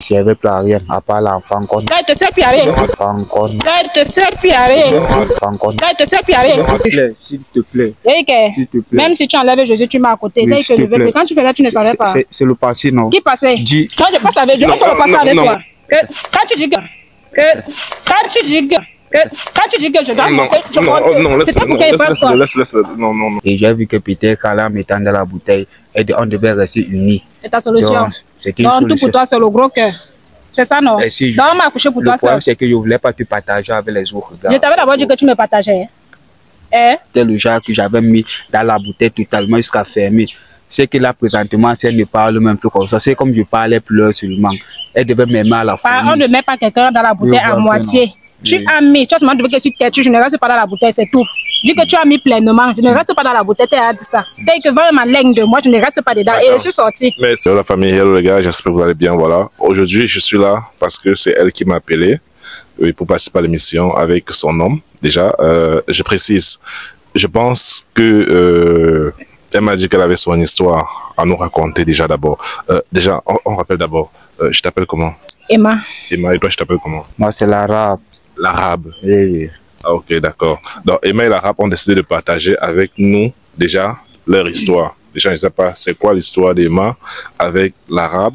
ne servait plus à rien, à part l'enfant qu'on... Ça ne te sert plus à rien. L'enfant qu'on... Ça ne te sert plus à rien. L'enfant qu'on... Ça ne te sert plus à rien. S'il te plaît. S'il te plaît. Même si tu enlèves Jésus, tu m'as à côté. Oui, s'il te plaît. Quand tu faisais, tu ne savais pas. C'est le passé, non? Qui passait? Dis... Quand je passe avec, je vais faire le passé avec toi. Quand tu dis que je dois monter, c'est pas pour qu'il fasse quoi. Laisse-le. Non. Et j'ai vu que peut-être qu'en la mettant dans la bouteille, on devait rester unis. C'est ta solution. C'était une Donc, solution. tout pour toi, c'est le gros cœur. C'est ça, non? Si Donc, on m'a accouché pour toi, ça. Le problème, c'est que je ne voulais pas te partager avec les autres gars. Je t'avais d'abord dit que tu me partageais. C'était le genre que j'avais mis dans la bouteille totalement jusqu'à fermer. C'est que là, présentement, si elle ne parle même plus comme ça, c'est comme je parlais plus seulement. Elle devait m'aimer à la fin. On ne met pas quelqu'un dans la bouteille à moitié. Tu as mis, tu as seulement dit que si tu ne restes pas dans la bouteille, c'est tout. Dis que tu as mis pleinement, je ne reste pas dans la bouteille, tu as dit ça. Dès que vraiment ma langue de moi, je ne reste pas dedans. Et je suis sortie. Mais c'est la famille, hello les gars, j'espère que vous allez bien, voilà. Aujourd'hui, je suis là parce que c'est elle qui m'a appelé pour participer à l'émission avec son homme. Déjà, je précise, je pense que elle m'a dit qu'elle avait son histoire à nous raconter déjà d'abord. Déjà, on rappelle d'abord, je t'appelle comment? Emma. Emma, et toi, je t'appelle comment? Moi, c'est l'arabe. L'arabe. Oui. Ah, ok, d'accord. Donc, Emma et l'arabe ont décidé de partager avec nous déjà leur histoire. Déjà, je ne sais pas c'est quoi l'histoire d'Emma avec l'arabe,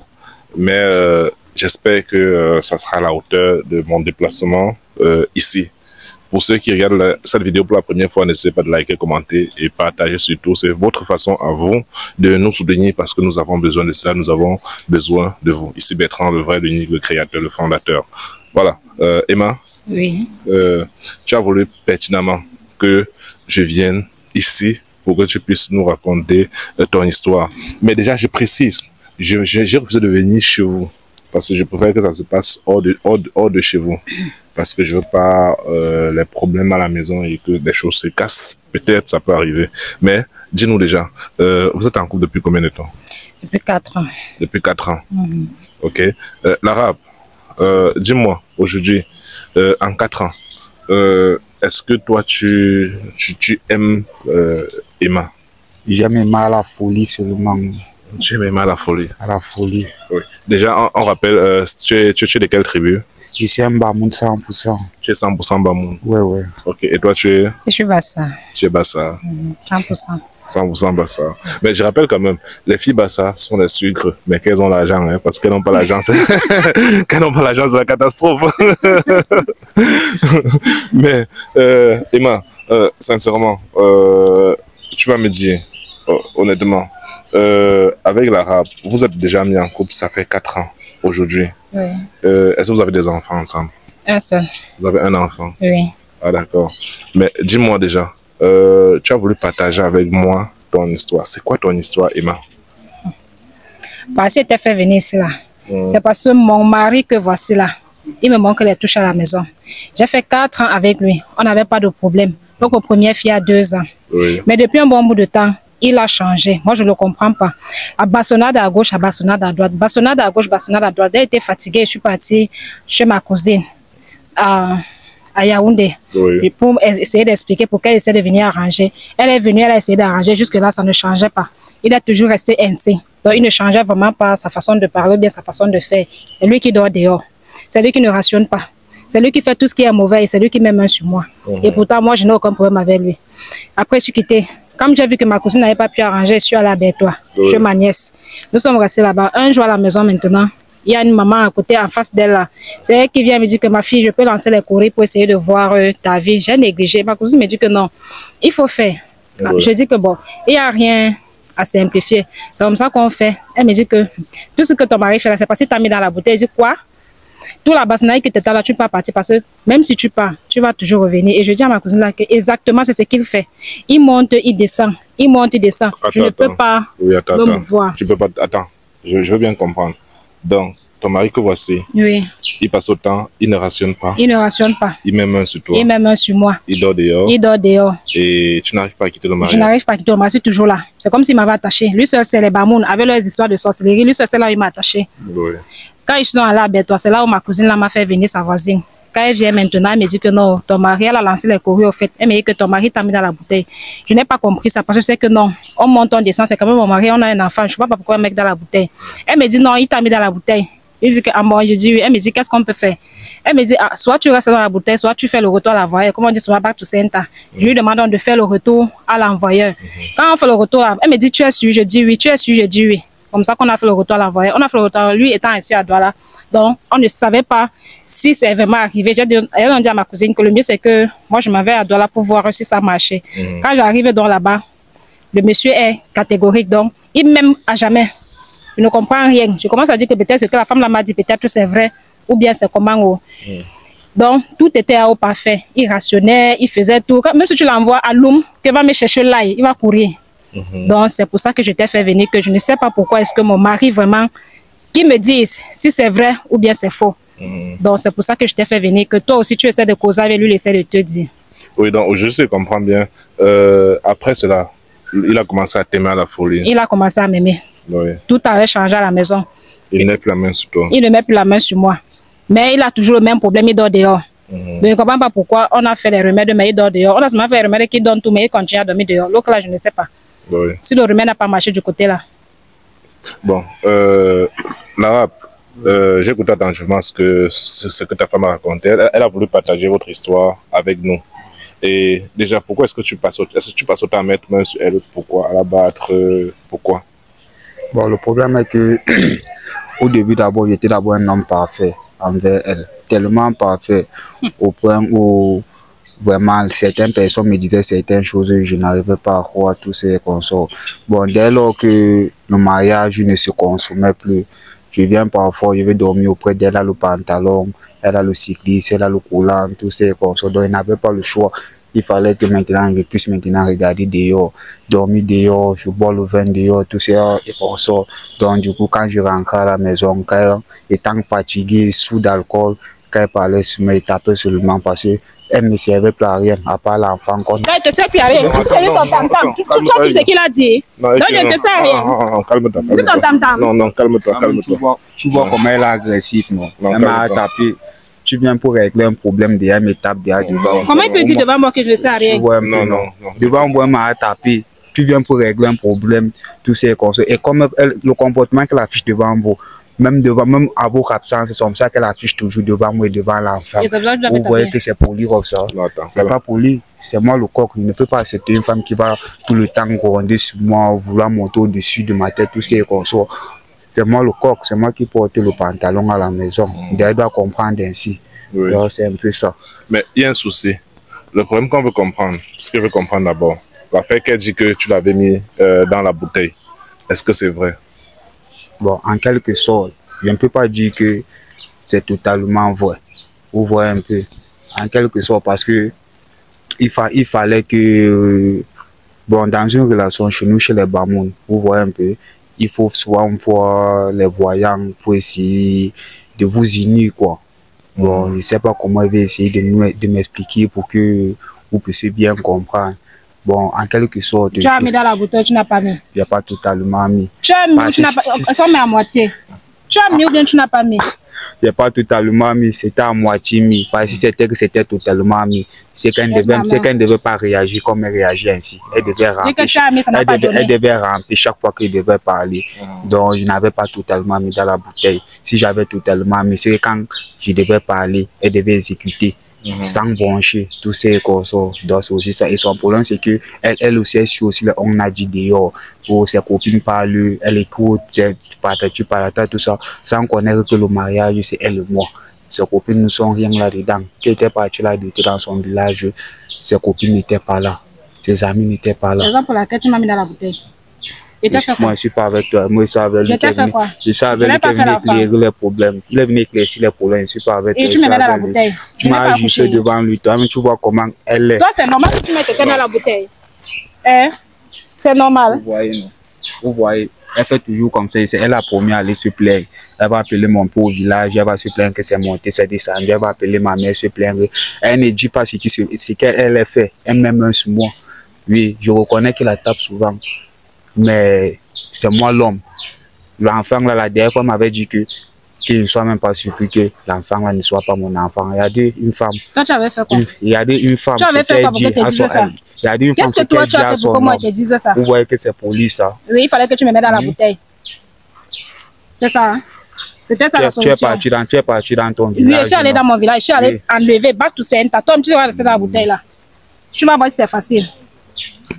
mais j'espère que ça sera à la hauteur de mon déplacement ici. Pour ceux qui regardent cette vidéo pour la première fois, n'hésitez pas de liker, commenter et partager surtout. C'est votre façon à vous de nous soutenir parce que nous avons besoin de cela. Nous avons besoin de vous. Ici Bertrand, le vrai, l'unique, le créateur, le fondateur. Voilà. Emma, oui. Tu as voulu pertinemment que je vienne ici pour que tu puisses nous raconter ton histoire. Mais déjà, je précise, j'ai refusé de venir chez vous parce que je préfère que ça se passe hors de chez vous. Parce que je veux pas les problèmes à la maison et que des choses se cassent. Peut-être ça peut arriver. Mais dis-nous déjà, vous êtes en couple depuis combien de temps? Depuis 4 ans. Depuis 4 ans. Ok. L'arabe, dis-moi aujourd'hui, en 4 ans, est-ce que toi tu aimes Emma? J'aime Emma à la folie seulement. Tu aimes Emma à la folie? À la folie. Oui. Déjà, on rappelle, tu es de quelle tribu? Je suis un Bamoun 100%. Tu es 100% Bamoun? Oui. Ok, et toi tu es? Je suis Bassa. Tu es Bassa? 100%. 100% Bassa. Mais je rappelle quand même, les filles Bassa sont des sucres, mais qu'elles ont l'argent, hein, parce qu'elles n'ont pas l'argent, qu'elles n'ont pas l'argent, c'est la catastrophe. Mais, Emma, sincèrement, tu vas me dire, honnêtement, avec l'arabe, vous êtes déjà mis en couple, ça fait 4 ans aujourd'hui. Oui. Est-ce que vous avez des enfants ensemble? Un seul. Vous avez un enfant? Oui. Ah d'accord. Mais dis-moi déjà, tu as voulu partager avec moi ton histoire. C'est quoi ton histoire, Emma? Parce qu'il t'a fait venir ici là. C'est parce que mon mari que voici là, il me manque les touches à la maison. J'ai fait 4 ans avec lui. On n'avait pas de problème. Donc, au premier fille a 2 ans. Oui. Mais depuis un bon bout de temps, il a changé. Moi, je ne le comprends pas. À bastonnade à gauche, à bastonnade à droite. Bastonnade à gauche, bastonnade à droite. J'ai été fatiguée. Je suis partie chez ma cousine à Yaoundé. Oui. Pour essayer d'expliquer pour qu'elle essaie de venir arranger. Elle est venue, elle a essayé d'arranger. Jusque-là, ça ne changeait pas. Il est toujours resté ainsi. Donc, il ne changeait vraiment pas sa façon de parler, bien sa façon de faire. C'est lui qui dort dehors. C'est lui qui ne rationne pas. C'est lui qui fait tout ce qui est mauvais et c'est lui qui met main sur moi. Et pourtant, moi, je n'ai aucun problème avec lui. Après, je suis quittée. Comme j'ai vu que ma cousine n'avait pas pu arranger, je suis allée à Bertois, chez ma nièce. Nous sommes restés là-bas. Un jour à la maison maintenant, il y a une maman à côté, en face d'elle là. C'est elle qui vient me dire que ma fille, je peux lancer les courriers pour essayer de voir ta vie. J'ai négligé. Ma cousine me dit que non, il faut faire. Je dis que bon, il n'y a rien à simplifier. C'est comme ça qu'on fait. Elle me dit que tout ce que ton mari fait là, c'est parce que tu as mis dans la bouteille. Elle dit quoi? Tout la bassinaille que tu es là, tu ne peux pas partir parce que même si tu pars, tu vas toujours revenir. Et je dis à ma cousine là que exactement c'est ce qu'il fait. Il monte, il descend. Il monte, il descend. Je ne peux pas me mouvoir. Tu peux pas. Attends, je veux bien comprendre. Donc, ton mari que voici, oui. Il passe au temps, il ne rationne pas. Il ne rationne pas. Il met main sur toi. Il met main sur moi. Il dort dehors. Il dort dehors. Et tu n'arrives pas à quitter le mari. Je n'arrive pas à quitter le mari, je suis toujours là. C'est comme s'il m'avait attaché. Lui seul, c'est les Bamoun, avec leurs histoires de sorcellerie. Lui seul, c'est là où il m'a attaché. Oui. Quand ils sont allés à Bertois, c'est là où ma cousine m'a fait venir sa voisine. Quand elle vient maintenant, elle me dit que non, ton mari, elle a lancé les courriers au fait. Elle me dit que ton mari t'a mis dans la bouteille. Je n'ai pas compris ça parce que je sais que non, on monte, on descend, c'est quand même mon mari, on a un enfant. Je ne sais pas pourquoi un mec dans la bouteille. Elle me dit non, il t'a mis dans la bouteille. Il dit que, ah bon, je dis oui. Elle me dit, qu'est-ce qu'on peut faire? Elle me dit, ah, soit tu restes dans la bouteille, soit tu fais le retour à l'envoyeur. Comme on dit, soit back to center. Je lui demande de faire le retour à l'envoyeur. Quand on fait le retour, elle me dit, tu es sûr? Je dis oui. Tu es sûr? Je dis oui. Comme ça qu'on a fait le retour à l'envoyeur. On a fait le retour, lui étant ici à Douala. Donc, on ne savait pas si c'est vraiment arrivé. J'ai dit à ma cousine que le mieux, c'est que moi, je m'en vais à Douala pour voir si ça marchait. Quand j'arrive dans là-bas, le monsieur est catégorique. Donc, il m'aime à jamais. Je ne comprends rien. Je commence à dire que peut-être ce que la femme m'a dit, peut-être c'est vrai, ou bien c'est comment. Donc, tout était au parfait. Il rationnait, il faisait tout. Même si tu l'envoies à Loum, qui va me chercher là, il va courir. Donc, c'est pour ça que je t'ai fait venir, que je ne sais pas pourquoi est-ce que mon mari vraiment, qui me dise si c'est vrai ou bien c'est faux. Donc, c'est pour ça que je t'ai fait venir, que toi aussi tu essaies de causer avec lui, il essaie de te dire. Oui, donc je comprends bien. Après cela, il a commencé à t'aimer à la folie. Il a commencé à m'aimer. Oui. Tout avait changé à la maison. Il ne met plus la main sur toi. Il ne met plus la main sur moi. Mais il a toujours le même problème, il dort dehors. Je ne comprends pas pourquoi on a fait les remèdes, mais il dort dehors. On a seulement fait les remèdes qui donnent tout, mais il continue à dormir dehors. L'autre là, je ne sais pas. Oui. Si le remède n'a pas marché du côté là. Bon, l'arabe, j'écoute attentivement ce que ta femme a raconté. Elle a voulu partager votre histoire avec nous. Et déjà, pourquoi est-ce que tu passes autant à mettre main sur elle? Pourquoi? À la battre? Pourquoi? Bon, le problème est que au début d'abord, j'étais d'abord un homme parfait envers elle. Tellement parfait au point où vraiment certaines personnes me disaient certaines choses et je n'arrivais pas à croire tous ces consorts. Bon, dès lors que le mariage ne se consommait plus, je viens parfois, je vais dormir auprès d'elle, elle a le pantalon, elle a le cycliste, elle a le coulant, tous ces consorts. Donc, elle n'avait pas le choix. Il fallait que maintenant, je puisse maintenant regarder dehors, dormir dehors, je bois le vin dehors, tout ça, et consorts. Donc, du coup, quand je rentrais à la maison, quand étant fatigué, sous d'alcool, quand elle parlait sur moi, elle tapait seulement parce que elle ne servait plus à rien, à part l'enfant. Elle ne te sert plus à rien. Tu connais ton tam-tam. Tu vois ce qu'il a dit. Non, elle ne te sert à rien. Non, calme-toi. Non, calme-toi. Tu vois comment elle est agressive, non? Elle m'a tapé. Tu viens pour régler un problème déjà, elle me tape déjà devant. Comment il peut dire devant moi que je ne sais à rien? Non. Devant moi, elle m'a tapé. Tu viens pour régler un problème, tout c'est comme ça. Et comme le comportement qu'elle affiche devant vous, même à vos absences, c'est comme ça qu'elle affiche toujours devant moi et devant l'enfant. Vous voyez que c'est poli comme ça. C'est pas poli, c'est moi le coq. Je ne peux pas accepter une femme qui va tout le temps gronder sur moi, vouloir monter au-dessus de ma tête, tout c'est comme ça. C'est moi le coq, c'est moi qui porte le pantalon à la maison. Elle doit comprendre ainsi. Oui. Donc c'est un peu ça. Mais il y a un souci. Le problème qu'on veut comprendre, ce que je veux comprendre d'abord, la fait qu'elle dit que tu l'avais mis dans la bouteille. Est-ce que c'est vrai? Bon, en quelque sorte, je ne peux pas dire que c'est totalement vrai. Vous voyez un peu. En quelque sorte, parce que il fallait que, bon, dans une relation chez nous, chez les Bamoun, vous voyez un peu, il faut souvent voir les voyants pour essayer de vous unir, quoi. Bon, je ne sais pas comment il va essayer de m'expliquer pour que vous puissiez bien comprendre. Bon, en quelque sorte... Tu as mis dans la bouteille, tu n'as pas mis? Il n'y a pas totalement mis. Tu as mis ou tu n'as pas mis? On s'en met à moitié. Tu as mis ou bien tu n'as pas mis? Il n'y a pas totalement mis, c'était à moitié mis. Parce que c'était que c'était totalement mis. C'est qu'elle ne devait pas réagir comme elle réagit ainsi. Elle devait ramper. Elle devait ramper chaque fois qu'elle devait parler. Donc, je n'avais pas totalement mis dans la bouteille. Si j'avais totalement mis, c'est quand je devais parler, elle devait exécuter. Sans brancher, tous ces corsos. Donc, c'est aussi ça. Et son problème, c'est que elle aussi, elle suit aussi, on a dit dehors, pour ses copines parlent, elle écoute, tu parles, tout ça, sans connaître que le mariage, c'est elle et moi. Ses copines ne sont rien là-dedans. Qui était parti là dans son village, ses copines n'étaient pas là. Ses amis n'étaient pas là. C'est la raison pour laquelle tu m'as mis dans la bouteille. Et moi, je ne suis pas avec toi. Moi, je suis avec lui. Je suis avec lui qui est venu éclairer les problèmes. Il est venu éclaircir les problèmes. Je ne suis pas avec toi. Et tu me mets dans la bouteille. Tu m'as juste devant lui. Toi-même, tu vois comment elle est. Toi, c'est normal que tu mettes quelqu'un dans la bouteille. Hein? C'est normal. Vous voyez, non? Vous voyez, elle fait toujours comme ça. Elle est la première à aller se plaindre. Elle va appeler mon père au village. Elle va se plaindre que c'est monté, c'est descendu. Elle va appeler ma mère, se plaindre. Elle ne dit pas ce qu'elle a fait. Elle met main sur moi. Oui, je reconnais qu'il la tape souvent. Mais c'est moi l'homme. L'enfant, là, la dernière fois, m'avait dit qu'il ne soit même pas surpris que l'enfant là ne soit pas mon enfant. Il y a dit une femme. Toi, tu avais fait quoi? Il y a dit une femme. Tu avais fait quoi pour que tu dises ça? Il y a dit une femme. Qu'est-ce que toi, tu as fait pour que moi, je te dise ça? Vous voyez que c'est pour lui, ça. Oui, il fallait que tu me mettes dans la bouteille. C'est ça, hein? C'était ça la solution. Tu es parti dans ton village. Oui, je suis allé dans mon village. Je suis allé enlever, battre tout c'est un tas. Toi, tu vas rester dans la bouteille là. Tu vas voir si c'est facile.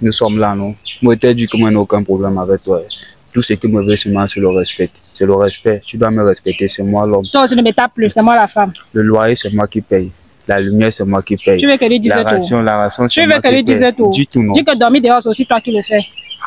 Nous sommes là, non? Moi, je t'ai dit que moi, je n'ai aucun problème avec toi. Tout ce qui me veut, c'est moi, c'est le respect. C'est le respect. Tu dois me respecter, c'est moi l'homme. Toi, je ne me tape plus, c'est moi la femme. Le loyer, c'est moi qui paye. La lumière, c'est moi qui paye. Tu veux que lui dise tout? La ration, c'est moi qui paye. Tu veux que lui dise tout? Dis tout, non? Dis que dormir dehors, c'est aussi toi qui le fais.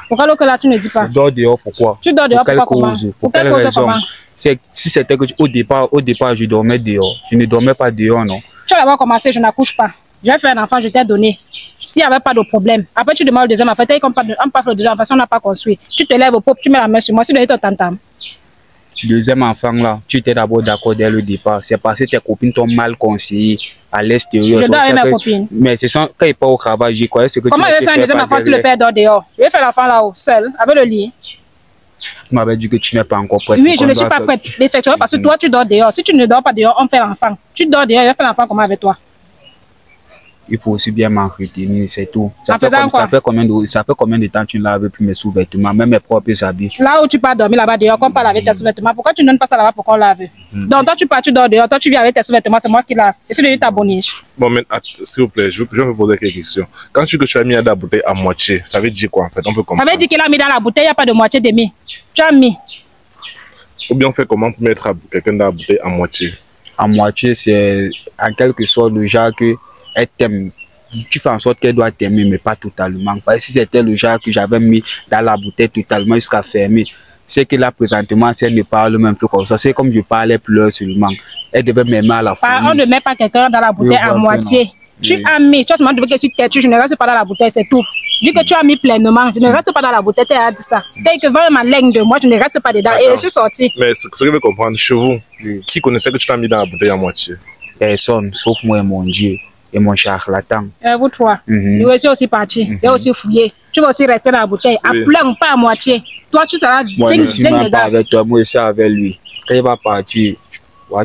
Pourquoi l'autre là, tu ne dis pas? Tu dors dehors, pourquoi? Tu dors dehors, pour pourquoi comment? Pour quelle raison? Si c'était que au départ, je dormais dehors. Je ne dormais pas dehors, non? Tu vas avoir commencé, je n'accouche pas. Je vais faire un enfant, je t'ai donné. S'il n'y avait pas de problème. Après, tu demandes le deuxième enfant. On pas fait le deuxième enfant, on n'a pas construit. Tu te lèves au pop, tu mets la main sur moi. Si tu donnes ton tam-tam. Deuxième enfant, là, tu étais d'abord d'accord dès le départ. C'est parce que tes copines t'ont mal conseillé à l'extérieur. Je dors avec mes copines. Mais c'est ça, quand il part au travail, j'y croyais ce que comment tu je vais faire un deuxième enfant si le père dort dehors? Je vais faire l'enfant là-haut, seul, avec le lit. Tu m'avais dit que tu n'es pas encore prête. Oui, je ne suis pas prête. Effectivement, parce que toi, tu dors dehors. Si tu ne dors pas dehors, on fait l'enfant. Tu dors dehors, je vais faire l'enfant comment avec toi? Il faut aussi bien m'en retenir, c'est tout. Ça fait combien de temps que tu ne laves plus mes sous-vêtements, même mes propres habits? Là où tu pars dormir là-bas dehors, qu'on parle avec tes sous-vêtements, pourquoi tu ne donnes pas ça là-bas pour qu'on lave? Donc toi tu pars, tu dors dehors, toi tu viens avec tes sous-vêtements, c'est moi qui lave. Et celui de ta boniche. Bon, mais s'il vous plaît, je vais me poser quelques questions. Quand tu as mis la bouteille à moitié, ça veut dire quoi en fait? On peut comprendre. Ça veut dire qu'il a mis dans la bouteille, il n'y a pas de moitié demi. Tu as mis. Ou bien on fait comment pour mettre quelqu'un dans la bouteille à moitié? À moitié, c'est en quelque sorte le genre que elle t'aime. Tu fais en sorte qu'elle doit t'aimer, mais pas totalement. Parce que si c'était le genre que j'avais mis dans la bouteille totalement jusqu'à fermer, c'est que là, présentement, si elle ne parle même plus comme ça, c'est comme je parlais plus seulement. Elle devait m'aimer à la fin. On ne met pas quelqu'un dans la bouteille à moitié. Tu as mis, tu as seulement dit que si tu je ne reste pas dans la bouteille, c'est tout. Dis que tu as mis pleinement, je ne reste pas dans la bouteille, tu as dit ça. Dès que vraiment l'aigle de moi, je ne reste pas dedans. Et je suis sorti. Mais ce que je veux comprendre, chez vous, qui connaissait que tu t'as mis dans la bouteille à moitié? Personne, sauf moi et mon Dieu. Et mon charlatan. Vous trois. Lui aussi parti. Il est aussi fouillé. Tu vas aussi rester dans la bouteille. À plein, pas à moitié. Toi, tu seras moi, je ne suis même pas avec toi. Moi, c'est avec lui. Quand il va partir, tu vas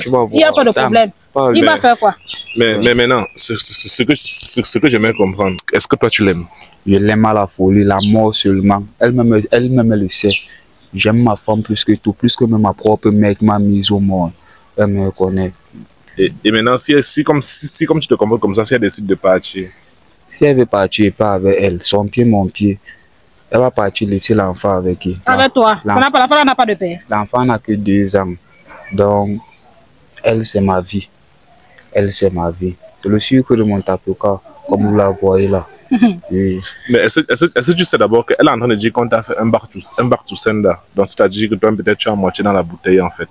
voir. Il n'y a pas de problème. Il va faire quoi? Mais maintenant, ce que j'aimerais comprendre, est-ce que toi, tu l'aimes? Je l'aime à la folie, la mort seulement. Elle-même, elle le sait. J'aime ma femme plus que tout, plus que même ma propre mère qui m'a mise au monde. Elle me reconnaît. Et maintenant, si comme tu te comportes comme ça, si elle décide de partir? Si elle veut partir, pas avec elle. Son pied, mon pied. Elle va partir, laisser l'enfant avec elle. Avec toi? L'enfant n'a pas de père? L'enfant n'a que 2 ans. Donc, elle, c'est ma vie. Elle, c'est ma vie. C'est le sucre de mon tapioca, comme vous la voyez là. Oui. Mais est-ce que tu sais d'abord qu'elle est en train de dire qu'on t'a fait un bar tout senda? Donc, c'est-à-dire que toi, peut-être tu as moitié dans la bouteille, en fait.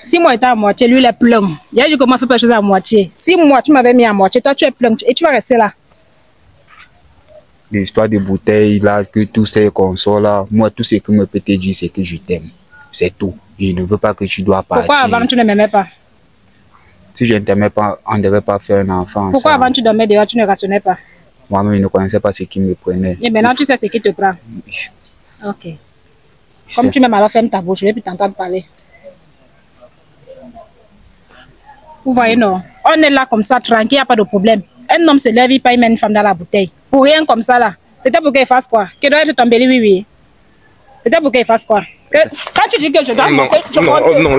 Si moi j'étais à moitié, lui il est plein. Il a dit comment faire quelque chose à moitié. Si moi tu m'avais mis à moitié, toi tu es plein et tu vas rester là. L'histoire des bouteilles là, que tous ces consoles là, moi tout ce que me peut te dire c'est que je t'aime. C'est tout. Je ne veux pas que tu dois partir. Pourquoi avant tu ne m'aimais pas? Si je ne t'aimais pas, on ne devait pas faire un enfant. Pourquoi avant tu dormais dehors, tu ne rationnais pas? Moi-même je ne connaissais pas ce qui me prenait. Et maintenant tu sais ce qui te prend. Ok. Comme tu m'aimes alors ferme ta bouche, je ne vais plus t'entendre parler. Vous voyez, non? On est là comme ça, tranquille, il n'y a pas de problème. Un homme se lève, il paye une femme dans la bouteille. Pour rien comme ça, là. C'était pour qu'il fasse quoi? Que doit être tombé, oui. C'était pour qu'il fasse quoi? Quand tu dis que je dois... Non,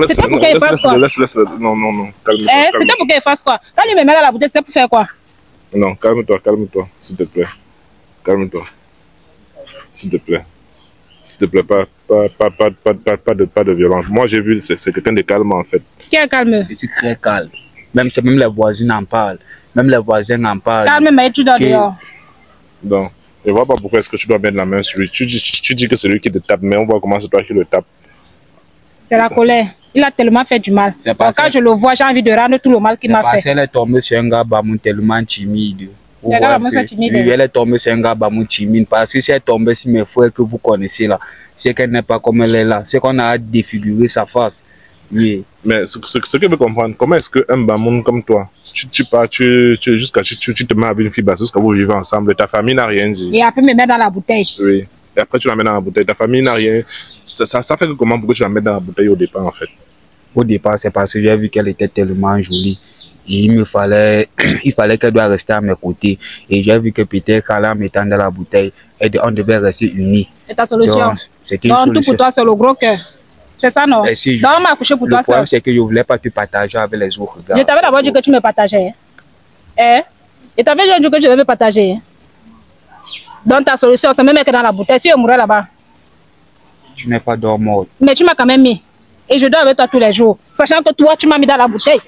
c'était pour qu'il fasse quoi? Laisse, non, calme-toi. C'était pour qu'il fasse quoi? Quand il me met dans la bouteille, c'était pour faire quoi? Non, calme-toi, s'il te plaît. Calme-toi. S'il te plaît. S'il te plaît, pas de violence. Moi, j'ai vu, c'est quelqu'un de calme, en fait. Qui est calme? C'est très calme. Même les voisins en parlent. Même les voisins en parlent. Calme, mais tu dors dehors. Donc, je ne vois pas pourquoi est-ce que tu dois mettre la main sur lui. Tu dis que c'est lui qui te tape, mais on voit comment c'est toi qui le tape. C'est la colère. Il a tellement fait du mal. Quand je le vois, j'ai envie de rendre tout le mal qu'il m'a fait. Parce qu'elle est tombée sur un gars tellement timide. Elle est tombée sur un gars timide. Parce que si elle est tombée sur mes frères que vous connaissez là, c'est qu'elle n'est pas comme elle est là. C'est qu'on a défiguré sa face. Oui. Mais ce que je veux comprendre, comment est-ce qu'un bamoun comme toi, tu te mets avec une fille basse jusqu'à vous vivez ensemble, ta famille n'a rien dit. Et après me mettre dans la bouteille. Oui. Et après tu la mets dans la bouteille, ta famille n'a rien. Ça fait que comment pourquoi tu la mets dans la bouteille au départ en fait? Au départ, c'est parce que j'ai vu qu'elle était tellement jolie. Et il fallait qu'elle doit rester à mes côtés. Et j'ai vu que peut-être qu'en la mettant dans la bouteille, on devait rester unis. C'est ta solution. Donc, c'était une solution. Tout pour toi, c'est le gros cœur. C'est ça, non? Si Donc, on m'a accouché pour toi seul. Le problème, c'est que je ne voulais pas te partager avec les autres gars. Je t'avais d'abord dit que tu me partageais. Hein? Je t'avais dit que je devais partager. Donc, ta solution, c'est même que dans la bouteille. Si je mourais là-bas. Tu n'es pas dormant. Mais tu m'as quand même mis. Et je dors avec toi tous les jours. Sachant que toi, tu m'as mis dans la bouteille.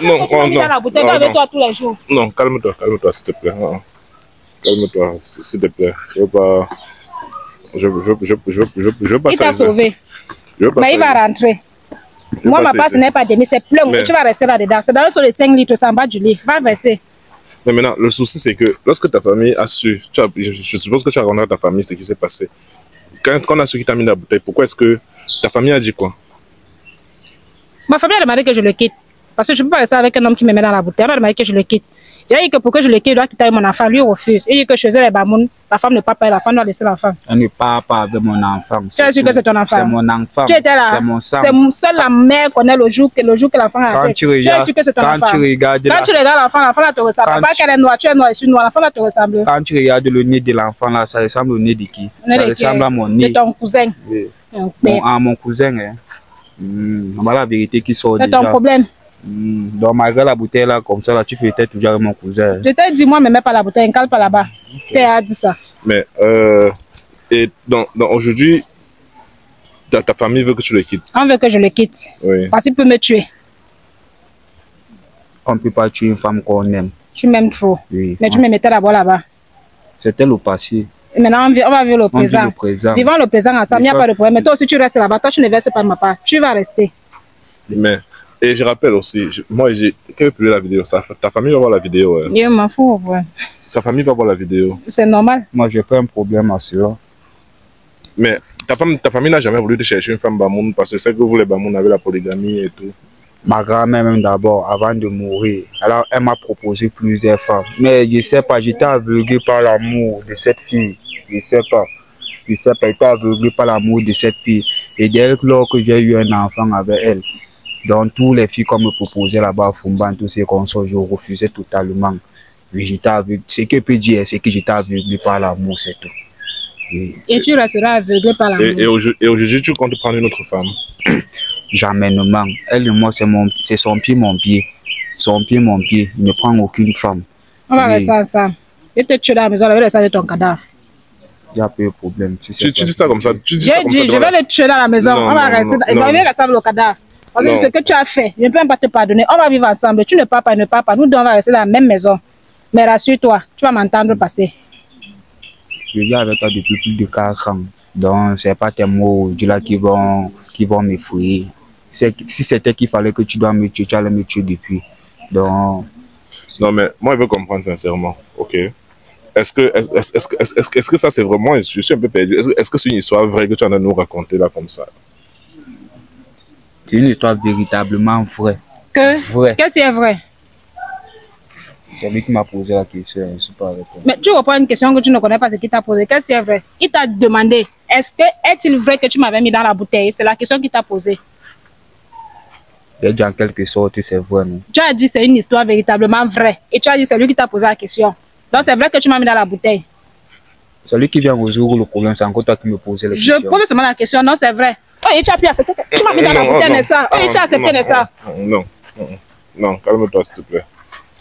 Non, tu m'as mis dans la bouteille, je dors avec toi tous les jours. Non, calme-toi, s'il te plaît. Calme-toi, s'il te plaît. Je veux pas. Je veux pas. Il t'a sauvé. Mais il va rentrer. Moi, ma passe n'est pas demi, c'est plein. Mais... Tu vas rester là-dedans. C'est dans les 5 litres, ça en bas du lit. Va verser. Mais maintenant, le souci, c'est que lorsque ta famille a su, je suppose que tu as rencontré à ta famille ce qui s'est passé. Quand on a su qui t'a mis dans la bouteille, pourquoi est-ce que ta famille a dit quoi? Ma famille a demandé que je le quitte. Parce que je ne peux pas rester avec un homme qui me met dans la bouteille. Elle m'a demandé que je le quitte. J'ai dit que pour que je le quitte, il doit quitter mon enfant. Lui, il refuse. Il dit que chez eux, les bamoun, la femme ne parle pas, la femme doit laisser l'enfant. Elle ne parle pas avec mon enfant. Tu es sûr que c'est ton enfant? C'est mon enfant. Tu étais là. C'est mon sang. C'est seule la mère connaît le jour que l'enfant a fait. Tu es sûr que c'est ton enfant? Quand tu regardes l'enfant là te ressemble. Pas qu'elle est noire, tu es noire, je suis noire, l'enfant là te ressemble. Quand tu regardes le nez de l'enfant là, ça ressemble au nez de qui? Ça ressemble à mon nez. De ton cousin. Oui. Mon cousin. Voilà la vérité qui sort déjà. C'est ton problème. Donc malgré la bouteille là, comme ça là, tu fais toujours avec mon cousin. Je t'ai dit, moi, ne mets pas la bouteille, ne cale pas là-bas. Tu as dit ça. Mais, et donc aujourd'hui, ta famille veut que tu le quittes. On veut que je le quitte. Oui. Parce qu'il peut me tuer. On ne peut pas tuer une femme qu'on aime. Tu m'aimes trop. Oui. Mais tu me mettais d'abord là-bas. C'était le passé. Et maintenant, on va vivre le présent. Vivons le présent ensemble, il n'y a pas de problème. Mais toi aussi, tu restes là-bas. Toi, tu ne verses pas de ma part. Tu vas rester. Mais, et je rappelle aussi, moi, quand je publie la vidéo, ta famille va voir la vidéo. Hein. Je m'en fous. Ouais. Sa famille va voir la vidéo. C'est normal. Moi, je n'ai pas un problème à cela. Mais ta famille n'a jamais voulu te chercher une femme bamoun parce que c'est que vous, les bamoun, avez la polygamie et tout. Ma grand-mère, même d'abord, avant de mourir, alors elle m'a proposé plusieurs femmes. Mais je ne sais pas, j'étais aveuglé par l'amour de cette fille. Je ne sais pas. J'étais aveuglé par l'amour de cette fille. Et dès lors que j'ai eu un enfant avec elle, dans toutes les filles qu'on me proposait là-bas à Fumban, tous ces consorts, je refusais totalement. Oui, j'étais aveuglé. Ce que je peux dire, c'est que j'étais aveuglé par l'amour, c'est tout. Oui. Et tu resteras aveuglé par l'amour. Et aujourd'hui, tu comptes prendre une autre femme? Jamais, non. Elle et moi, c'est son pied, mon pied. Son pied, mon pied. Il ne prend aucune femme. On va rester ensemble. Je te tue dans la maison, je vais rester avec ton cadavre. Il n'y a pas de problème. Tu dis ça comme ça? J'ai dit, je vais le tuer dans la maison. On va rester avec le cadavre. Parce que ce que tu as fait, je ne peux même pas te pardonner. On va vivre ensemble. Tu ne pars pas, il ne part pas. Nous deux, on va rester dans la même maison. Mais rassure-toi, tu vas m'entendre passer. Je vis avec toi depuis plus de 4 ans. Donc, ce n'est pas tes mots là qui vont m'effrayer. Si c'était qu'il fallait que tu dois me tuer, tu allais me tuer depuis. Donc... Non, mais moi, je veux comprendre sincèrement. Ok. Est-ce que ça, c'est vraiment... Je suis un peu perdu. Est-ce que c'est une histoire vraie que tu en as nous raconter là comme ça? C'est une histoire véritablement vraie. Qu'est-ce qui est vrai? C'est lui qui m'a posé la question, je ne suis pas avec toi. Mais tu reprends une question que tu ne connais pas ce qu'il t'a posé. Qu'est-ce qui est vrai? Il t'a demandé, est-il vrai que tu m'avais mis dans la bouteille? C'est la question qu'il t'a posée. J'ai dit en quelque sorte, c'est vrai, non? Tu as dit c'est une histoire véritablement vraie. Et tu as dit c'est lui qui t'a posé la question. Donc c'est vrai que tu m'as mis dans la bouteille. Celui qui vient résoudre le problème, c'est encore toi qui me posais la question. Je pose seulement la question, non, c'est vrai. Oh, et tu as pu accepter. Tu m'as mis dans la bouteille, n'est-ce pas? Et tu as accepté, n'est-ce pas? Non, calme-toi, s'il te plaît.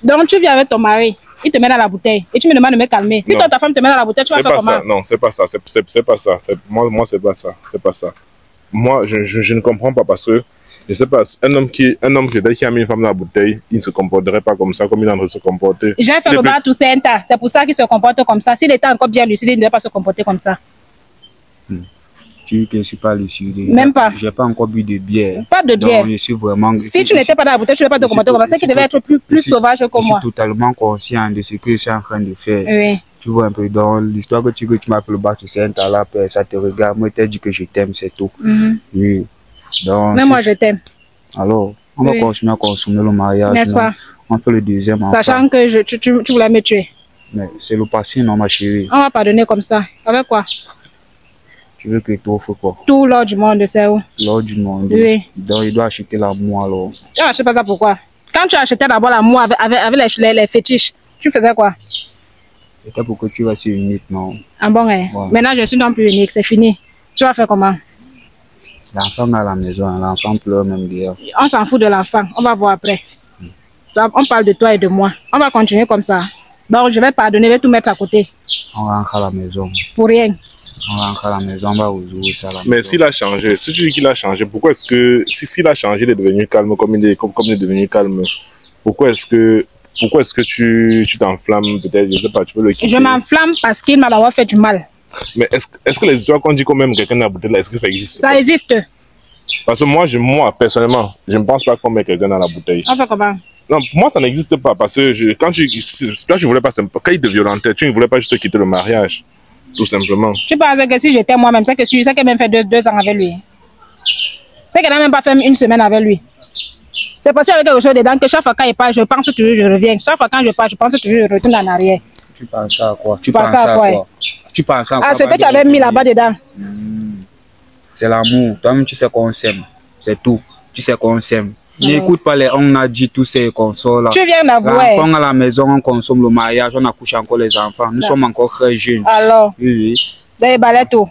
Donc tu viens avec ton mari, il te met dans la bouteille et tu me demandes de me calmer. Si toi, ta femme te met dans la bouteille, tu vas faire comment? Non, c'est pas ça. C'est pas ça. Moi, c'est pas ça. C'est pas ça. Moi, je ne comprends pas parce que je sais pas, un homme qui a mis une femme dans la bouteille, il ne se comporterait pas comme ça, comme il est en train de se comporter. J'ai fait le bar tout c'est un tas. C'est pour ça qu'il se comporte comme ça. S'il était encore bien lucide, il ne devait pas se comporter comme ça. Tu dis que je ne suis pas lucide. Même pas. Je n'ai pas encore bu de bière. Pas de bière. Donc, je suis vraiment... Si tu n'étais pas dans la bouteille, tu ne devais pas te comporter comme ça. C'est qu'il devait être plus sauvage que moi. Je suis totalement conscient de ce que je suis en train de faire. Oui. Tu vois un peu, dans l'histoire que tu m'as fait le bar tout c'est un tas là, ça te regarde. Moi, je t'ai dit que je t'aime, c'est tout. Oui. Donc, mais moi, je t'aime. Alors, on va continuer à consommer le mariage. N'est-ce pas? On fait le deuxième enfant. Sachant que tu voulais me tuer. Mais c'est le passé, non, ma chérie. On va pardonner comme ça. Avec quoi? Tu veux que tu offres quoi? Tout l'or du monde, c'est où? L'or du monde? Oui. Donc, il doit acheter l'amour alors. Je n'achète pas ça pourquoi? Quand tu achetais d'abord l'amour avec les fétiches, tu faisais quoi? C'était pour que tu restes unique, non? Ah bon, hein? Ouais. Maintenant, je suis non plus unique, c'est fini. Tu vas faire comment? L'enfant à la maison, l'enfant pleure même dehors. On s'en fout de l'enfant, on va voir après. Ça, on parle de toi et de moi. On va continuer comme ça. Donc je vais pardonner, je vais tout mettre à côté. On rentre à la maison. Pour rien. On rentre à la maison, on va résoudre ça à la maison. Mais s'il a changé, si tu dis qu'il a changé, pourquoi est-ce que, s'il a changé, il est devenu calme comme il est devenu calme, pourquoi est-ce que tu t'enflammes peut-être, je sais pas, tu veux le quitter? Je m'enflamme parce qu'il m'a d'abord fait du mal. Mais est-ce que les histoires qu'on dit qu'on même quelqu'un dans la bouteille là, est-ce que ça existe? Ça existe. Parce que moi personnellement, je ne pense pas qu'on met quelqu'un dans la bouteille. On fait comment? Non, pour moi ça n'existe pas parce que quand je voulais pas, quand il te violentait, tu ne voulais pas juste quitter le mariage, tout simplement. Tu penses que si j'étais moi-même, c'est qu'elle a même fait deux ans avec lui. C'est qu'elle n'a même pas fait une semaine avec lui. C'est passé avec quelque chose dedans que chaque fois quand il part, je pense toujours, je reviens. Chaque fois quand je pars, je pense toujours, je retourne en arrière. Tu penses à quoi? Tu penses à quoi? Tu penses à quoi? Ah, ce que tu avais mis là-bas dedans. C'est l'amour. Toi-même, tu sais qu'on s'aime. C'est tout. Tu sais qu'on s'aime. N'écoute pas les on a dit tous ces consoles là. Tu viens d'avouer. L'enfant à la maison, on consomme le mariage, on accouche encore les enfants. Nous sommes encore très jeunes. Alors? Oui, oui. Les balais tout.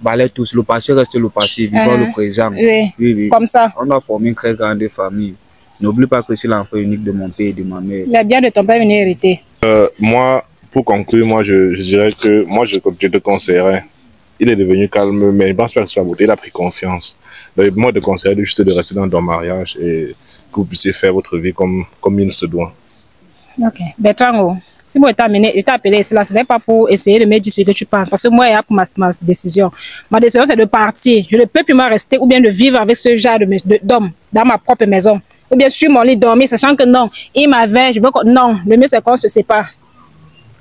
Balais tous. Le passé reste le passé. Vivons le présent. Oui. Oui, oui. Comme ça. On a formé une très grande famille. N'oublie pas que c'est l'enfant unique de mon père et de ma mère. Mais bien de ton père venir hériter. Moi, pour conclure, moi je dirais que moi je te conseillerais. Il est devenu calme, mais je pense pas que ce soit beauté. Il a pris conscience. Donc, moi, je te conseillerais juste de rester dans ton mariage et que vous puissiez faire votre vie comme il se doit. Ok. Bertrand, si moi je t'ai appelé ici, ce n'est pas pour essayer de me dire ce que tu penses. Parce que moi, il y a pour ma décision. Ma décision, c'est de partir. Je ne peux plus me rester ou bien de vivre avec ce genre d'homme dans ma propre maison. Ou bien sur mon lit dormir, sachant que non, il m'avait, je veux que non, le mieux c'est qu'on se sépare.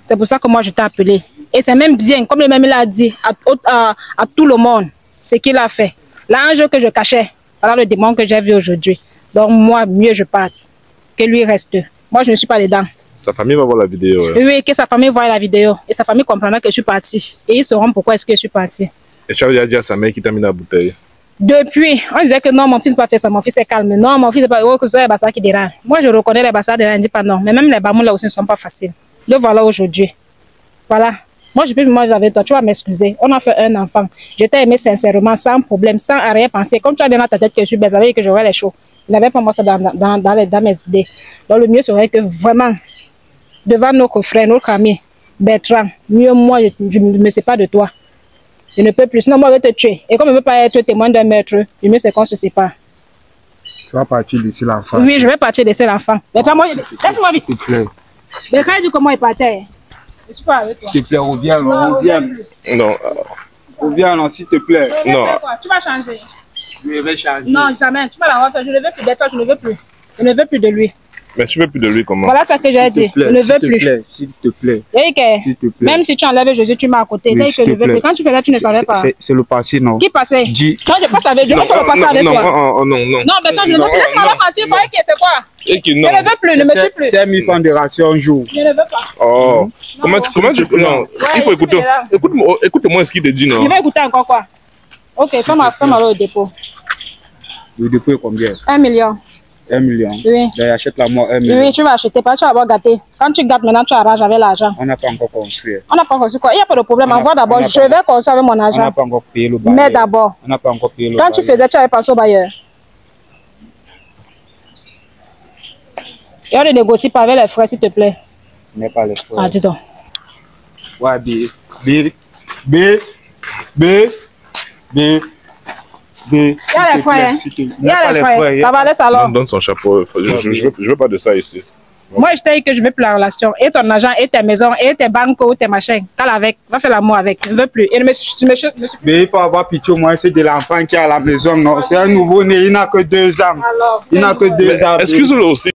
C'est pour ça que moi je t'ai appelé. Et c'est même bien, comme le même il a dit à tout le monde, ce qu'il a fait. L'ange que je cachais, voilà le démon que j'ai vu aujourd'hui. Donc moi, mieux je parte, que lui reste. Moi je ne suis pas dedans. Sa famille va voir la vidéo. Oui, que sa famille voit la vidéo. Et sa famille comprendra que je suis partie. Et ils sauront pourquoi est-ce que je suis partie. Et tu as déjà dit à sa mère qui t'a mis la bouteille? Depuis, on disait que non, mon fils n'a pas fait ça, mon fils est calme. Non, mon fils n'est pas... Oh, que c'est les bassards qui dérangent. Moi, je reconnais les bassards dérangent, je dis pas non. Mais même les bamous là aussi ne sont pas faciles. Le voilà aujourd'hui. Voilà. Moi, je peux vivre avec toi. Tu vas m'excuser. On a fait un enfant. Je t'ai aimé sincèrement, sans problème, sans arrière-pensée. Comme tu as dit dans ta tête que je suis belle, avec que j'aurais les chauds. Il n'avait pas moi ça dans mes idées. Donc, le mieux serait que vraiment, devant nos frères, nos amis, Bertrand, mieux moi, je ne me sépare de toi. Je ne peux plus, sinon moi je vais te tuer. Et comme je ne veux pas être témoin d'un meurtre, le mieux c'est qu'on se sépare. Tu vas partir d'ici l'enfant? Oui, je vais partir d'ici l'enfant. Bertrand, laisse-moi vite. S'il te plaît. Bertrand, dis comment il partait. Je ne suis pas avec toi. S'il te plaît, reviens, Non, reviens. Non. Reviens, non, s'il te plaît. Non. Tu vas changer. Je vais changer. Non, jamais. Tu vas la refaire. Je ne veux plus de toi, je ne veux plus. Je ne veux plus de lui. Mais tu veux plus de lui comment? Voilà ce que j'ai dit. Je ne veux plus. S'il te plaît. S'il te plaît. Même si tu enlèves Jésus, tu m'as à côté. Oui, je ne veux plus. Quand tu faisais, tu ne savais pas. C'est le passé, non? Qui passait? Quand je passe avec Dieu, on fait le passé avec toi. Non. Non, mais ça, je ne veux plus. Laisse-moi partir. Il faut que c'est quoi? Je ne veux plus, ne me suis plus. 5 000 francs de ration un jour. Je ne veux pas. Oh. Comment tu... Non, il faut écouter. Écoute-moi ce qu'il te dit, non? Je vais écouter encore quoi? Ok, fais-moi le dépôt. Le dépôt est combien? 1 million. 1 million? Oui. Ben, achète-la moi 1 million. Oui, tu vas acheter, parce que tu vas avoir gâté. Quand tu gâtes, maintenant tu arraches avec l'argent. On n'a pas encore construit. On n'a pas construit quoi? Il n'y a pas de problème. Envoie d'abord. Je vais construire avec mon argent. On n'a pas encore payé le bailleur. Mais d'abord. On n'a pas encore payé le bailleur. Quand tu faisais, tu avais pensé au bailleur. Et on ne négocie pas avec les frères, s'il te plaît. Mais pas les frères. Ah, dis donc. Ouais, Il y a les frères. Il y a les frères. Ça va, laisse alors. Donne son chapeau. Je veux pas de ça ici. Moi, je t'ai dit que je veux plus la relation. Et ton argent, et tes maisons, et tes banques, ou tes machins. Cale avec. Va faire l'amour avec. Je ne veux plus. Et mais il faut avoir pitié, moi, c'est de l'enfant qui est à la maison. Non, c'est un nouveau-né. Il n'a que 2 ans. Alors, il n'a que 2 ans. Excuse-le aussi.